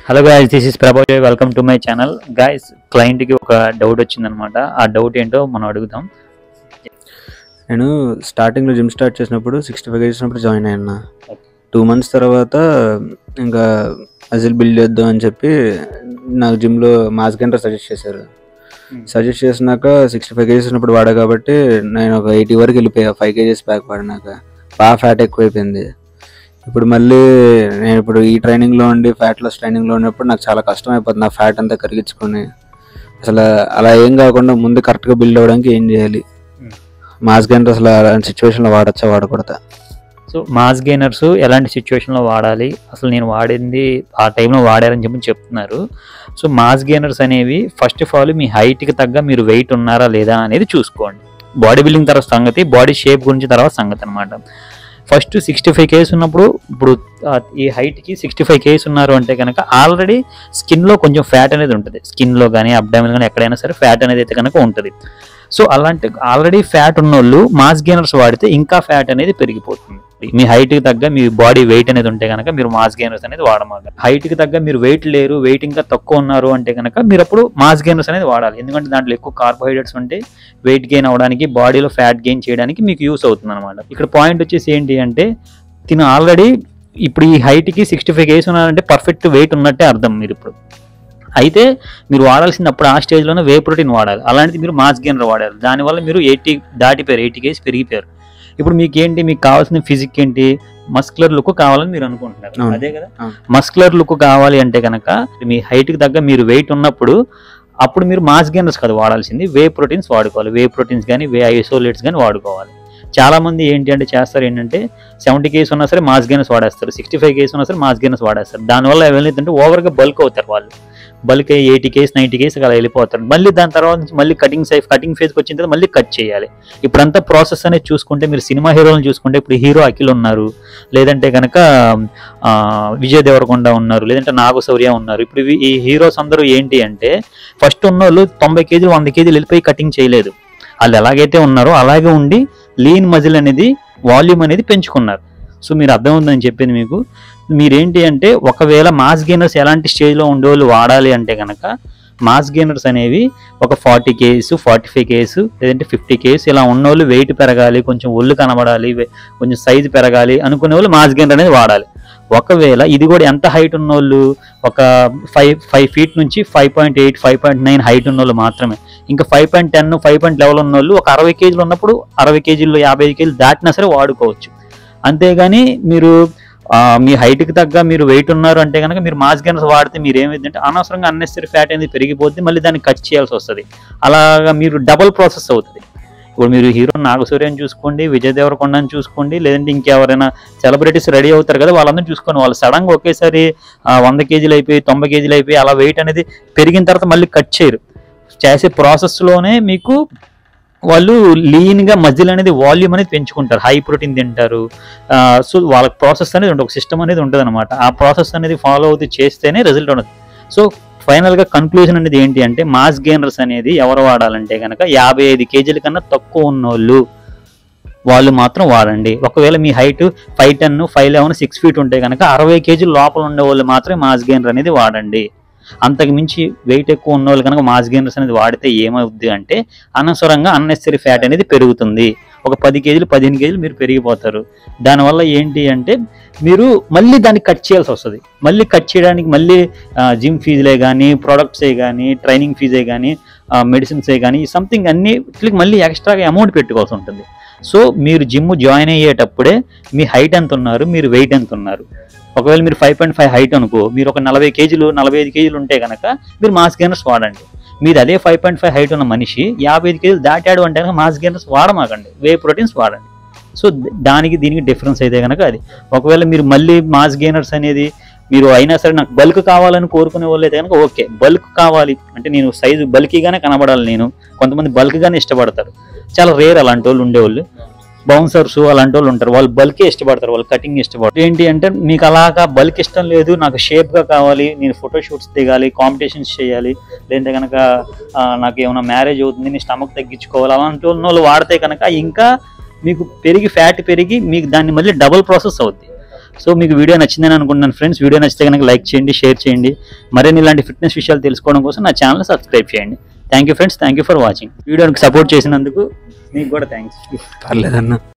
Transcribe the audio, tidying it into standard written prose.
Hello guys, this is Prabhav. Welcome to my channel. Guys, క్లయింట్కి ఒక doubt వచ్చిందనమాట. ఆ డౌట్ ఏంటో మనం అడుగుదాం. నేను స్టార్టింగ్లో జిమ్ స్టార్ట్ చేసినప్పుడు 65 చేసినప్పుడు జాయిన్ అయ్యాను. 2 months తర్వాత ఇంకా మజిల్ బిల్డ్ చేద్దాం అని చెప్పి నాకు జిమ్లో మాస్ గెయినర్ సజెస్ట్ చేశారు. సజెస్ట్ చేసినాక 65 kgs ఉన్నప్పుడు వాడా కాబట్టి నేను ఒక 80 వరకు వెళ్ళిపోయా. 5 kgs బ్యాక్ పడినాక బాగా ఫ్యాట్ ఎక్కువైపోయింది. ఇప్పుడు మళ్ళీ నేను ఇప్పుడు ఈ ట్రైనింగ్లో ఉండి ఫ్యాట్ లాస్ ట్రైనింగ్లో ఉన్నప్పుడు నాకు చాలా కష్టం అయిపోతుంది. నా ఫ్యాట్ అంతా కరిగించుకొని అసలు అలా ఏం కాకుండా ముందు కరెక్ట్గా బిల్డ్ అవ్వడానికి ఏం చేయాలి? మాస్ గెయినర్ అసలు అలాంటి సిచ్యువేషన్లో వాడచ్చా వాడకూడదా? సో మాస్ గెయినర్స్ ఎలాంటి సిచ్యువేషన్లో వాడాలి, అసలు నేను వాడింది ఆ టైంలో వాడారని చెప్పి చెప్తున్నారు. సో మాస్ గెయినర్స్ అనేవి ఫస్ట్ ఆఫ్ ఆల్ మీ హైట్కి తగ్గ మీరు వెయిట్ ఉన్నారా లేదా అనేది చూసుకోండి. బాడీ బిల్డింగ్ తర్వాత సంగతి, బాడీ షేప్ గురించి తర్వాత సంగతి అనమాట. ఫస్ట్ 65 kgs ఉన్నప్పుడు, ఇప్పుడు ఈ హైట్కి 65 kgs ఉన్నారు అంటే కనుక ఆల్రెడీ స్కిన్లో కొంచెం ఫ్యాట్ అనేది ఉంటుంది. స్కిన్లో కానీ అబ్డామిన్ కానీ ఎక్కడైనా సరే ఫ్యాట్ అనేది అయితే కనుక ఉంటుంది. సో అలాంటి ఆల్రెడీ ఫ్యాట్ ఉన్నోళ్ళు మాస్ గెయినర్స్ వాడితే ఇంకా ఫ్యాట్ అనేది పెరిగిపోతుంది. మీ హైట్కి తగ్గ మీ బాడీ వెయిట్ అనేది ఉంటే కనుక మీరు మాస్ గెయినర్స్ అనేది వాడమాక. హైట్కి తగ్గ మీరు వెయిట్ లేరు, వెయిట్ ఇంకా తక్కువ ఉన్నారు అంటే కనుక మీరు అప్పుడు మాస్ గెయినర్స్ అనేది వాడాలి. ఎందుకంటే దాంట్లో ఎక్కువ కార్బోహైడ్రేట్స్ ఉంటే వెయిట్ గెయిన్ అవ్వడానికి, బాడీలో ఫ్యాట్ గెయిన్ చేయడానికి మీకు యూస్ అవుతుంది అనమాట. ఇక్కడ పాయింట్ వచ్చేసి ఏంటి అంటే, తిను ఆల్రెడీ ఇప్పుడు ఈ హైట్కి 65 kgs ఉన్నారంటే పర్ఫెక్ట్ వెయిట్ ఉన్నట్టే అర్థం. మీరు ఇప్పుడు అయితే మీరు వాడాల్సింది అప్పుడు ఆ స్టేజ్లోనే వే ప్రోటీన్ వాడాలి. అలాంటిది మీరు మాస్ గెయినర్ వాడాలి. దానివల్ల మీరు 80 దాటిపోయారు, 80 kgs పెరిగిపోయారు. ఇప్పుడు మీకు ఏంటి, మీకు కావాల్సిన ఫిజిక్ ఏంటి? మస్కులర్ లుక్ కావాలని మీరు అనుకుంటున్నారు, అదే కదా? మస్కులర్ లుక్ కావాలి అంటే కనుక మీ హైట్కి తగ్గ మీరు వెయిట్ ఉన్నప్పుడు అప్పుడు మీరు మాస్ గెయినర్స్ కాదు వాడాల్సింది, వే ప్రోటీన్స్ వాడుకోవాలి. వే ప్రోటీన్స్ కానీ వే ఐసోలేట్స్ కానీ వాడుకోవాలి. చాలా మంది ఏంటి అంటే చేస్తారు ఏంటంటే 70 kgs ఉన్నా సరే మాస్ గెయినర్స్ వాడేస్తారు, 65 kgs ఉన్నా సరే మాస్ గెయినర్స్ వాడేస్తారు. దానివల్ల ఏమైందంటే ఓవర్గా బల్క్ అవుతారు వాళ్ళు. బల్క్ 80 kgs 90 kgs అలా వెళ్ళిపోతారు. మళ్ళీ దాని తర్వాత నుంచి మళ్ళీ కటింగ్ ఫేజ్కి వచ్చిన తర్వాత మళ్ళీ కట్ చేయాలి. ఇప్పుడంతా ప్రాసెస్ అనేది చూసుకుంటే మీరు సినిమా హీరోలను చూసుకుంటే ఇప్పుడు హీరో అఖిల్ ఉన్నారు, లేదంటే కనుక విజయ్ దేవరకొండ ఉన్నారు, లేదంటే నాగశౌర్య ఉన్నారు. ఇప్పుడు ఈ హీరోస్ అందరూ ఏంటి అంటే ఫస్ట్ ఉన్నోళ్ళు 90 kgs 100 kgs వెళ్ళిపోయి కటింగ్ చేయలేదు. వాళ్ళు ఎలాగైతే ఉన్నారో అలాగే ఉండి లీన్ మజిల్ అనేది, వాల్యూమ్ అనేది పెంచుకున్నారు. సో మీరు అర్థం ఉందని చెప్పింది మీకు. మీరేంటి అంటే ఒకవేళ మాస్ గెయినర్స్ ఎలాంటి స్టేజ్లో ఉండేవాళ్ళు వాడాలి అంటే కనుక మాస్ గెయినర్స్ అనేవి ఒక 40 kgs 45 kgs లేదంటే 50 kgs ఇలా ఉన్నోళ్ళు వెయిట్ పెరగాలి, కొంచెం ఒళ్ళు కనబడాలి, కొంచెం సైజు పెరగాలి అనుకునే వాళ్ళు మాస్ గెయినర్ అనేది వాడాలి. ఒకవేళ ఇది కూడా ఎంత హైట్ ఉన్నోళ్ళు, ఒక 5 feet నుంచి 5.8 5.9 హైట్ ఉన్నోళ్ళు మాత్రమే. ఇంకా 5.10 5.11 ఉన్నోళ్ళు ఒక 60 kgs ఉన్నప్పుడు 60 kgs 55 kgs దాటినా సరే వాడుకోవచ్చు. అంతేగాని మీరు మీ హైట్కి తగ్గ మీరు వెయిట్ ఉన్నారు అంటే కనుక మీరు మాస్ గెయినర్స్ వాడితే మీరు ఏమైందంటే అనవసరంగా అన్నెసరీ ఫ్యాట్ అనేది పెరిగిపోద్ది, మళ్ళీ దాన్ని కట్ చేయాల్సి వస్తుంది. అలాగా మీరు డబుల్ ప్రాసెస్ అవుతుంది. ఇప్పుడు మీరు హీరో నాగశౌర్యని చూసుకోండి, విజయ్ దేవరకొండని చూసుకోండి, లేదంటే ఇంకెవరైనా సెలబ్రిటీస్ రెడీ అవుతారు కదా, వాళ్ళందరూ చూసుకోండి. వాళ్ళు సడన్గా ఒకేసారి 100 kgs అయిపోయి 90 kgs అయిపోయి అలా వెయిట్ అనేది పెరిగిన తర్వాత మళ్ళీ కట్ చేయరు. చేసే ప్రాసెస్లోనే మీకు వాళ్ళు లీన్గా మజిల్ అనేది వాల్యూమ్ అనేది పెంచుకుంటారు, హై ప్రోటీన్ తింటారు. సో వాళ్ళ ప్రాసెస్ అనేది ఉంటుంది, ఒక సిస్టమ్ అనేది ఉంటుంది అనమాట. ఆ ప్రాసెస్ అనేది ఫాలో అవుతూ చేస్తేనే రిజల్ట్ ఉండదు. సో ఫైనల్గా కన్క్లూజన్ అనేది ఏంటి అంటే మాస్ గెయినర్స్ అనేది ఎవరు వాడాలంటే కనుక 55 kgs కన్నా తక్కువ ఉన్నోళ్ళు వాళ్ళు మాత్రం వాడండి. ఒకవేళ మీ హైట్ 5'10 5'11 6 feet ఉంటే కనుక 60 kgs లోపల ఉండే వాళ్ళు మాత్రమే మాస్ గెయినర్ అనేది వాడండి. అంతకు మించి వెయిట్ ఎక్కువ ఉన్న వాళ్ళు కనుక మాస్ గెయినర్స్ అనేది వాడితే ఏమవుద్ది అంటే అనవసరంగా అన్నెసరీ ఫ్యాట్ అనేది పెరుగుతుంది. ఒక 10 kgs 15 kgs మీరు పెరిగిపోతారు. దానివల్ల ఏంటి అంటే మీరు మళ్ళీ దాన్ని కట్ చేయాల్సి వస్తుంది. మళ్ళీ కట్ చేయడానికి మళ్ళీ జిమ్ ఫీజులే కానీ, ప్రొడక్ట్సే కానీ, ట్రైనింగ్ ఫీజే కానీ, మెడిసిన్సే కానీ సంథింగ్ అన్నిటికి మళ్ళీ ఎక్స్ట్రాగా అమౌంట్ పెట్టుకోవాల్సి ఉంటుంది. సో మీరు జిమ్ జాయిన్ అయ్యేటప్పుడే మీ హైట్ ఎంత ఉన్నారు, మీరు వెయిట్ ఎంత ఉన్నారు. ఒకవేళ మీరు 5.5 హైట్ అనుకో, మీరు ఒక 40 kgs 45 kgs ఉంటే కనుక మీరు మాస్ గెయినర్స్ వాడండి. మీరు అదే 5.5 హైట్ ఉన్న మనిషి 55 kgs దాటాడు అంటే కనుక మాస్ గెయినర్స్ వాడమాకండి, వే ప్రోటీన్స్ వాడండి. సో దీనికి డిఫరెన్స్ అయితే కనుక అది. ఒకవేళ మీరు మళ్ళీ మాస్ గెయినర్స్ అనేది మీరు అయినా సరే నాకు బల్క్ కావాలని కోరుకునే వాళ్ళు అయితే కనుక ఓకే, బల్క్ కావాలి అంటే నేను సైజు బల్కీగానే కనబడాలి, కొంతమంది బల్క్గానే ఇష్టపడతారు. చాలా రేర్ అలాంటి వాళ్ళు ఉండేవాళ్ళు. బౌన్సర్స్ అలాంటి వాళ్ళు ఉంటారు, వాళ్ళు బల్కే ఇష్టపడతారు, వాళ్ళు కటింగ్ ఇష్టపడతారు. ఏంటి అంటే మీకు అలాగా బల్క్ ఇష్టం లేదు, నాకు షేప్గా కావాలి, నేను ఫోటోషూట్స్ దిగాలి, కాంపిటీషన్స్ చేయాలి, లేదంటే కనుక నాకు ఏమైనా మ్యారేజ్ అవుతుంది, నేను స్టమక్ తగ్గించుకోవాలి, అలాంటి వాళ్ళు వాడితే కనుక ఇంకా మీకు ఫ్యాట్ పెరిగి మీకు దాన్ని మళ్ళీ డబుల్ ప్రాసెస్ అవుద్ది. సో మీకు వీడియో నచ్చిందని అనుకుంటున్నాను ఫ్రెండ్స్. వీడియో నచ్చితే కనుక లైక్ చేయండి, షేర్ చేయండి. మరిన్ని ఇలాంటి ఫిట్నెస్ విషయాలు తెలుసుకోవడం కోసం నా ఛానల్ సబ్స్క్రైబ్ చేయండి. Thank you friends, thank you for watching. వీడియోకి సపోర్ట్ చేసినందుకు మీకు కూడా థ్యాంక్స్. పర్లేదన్నా.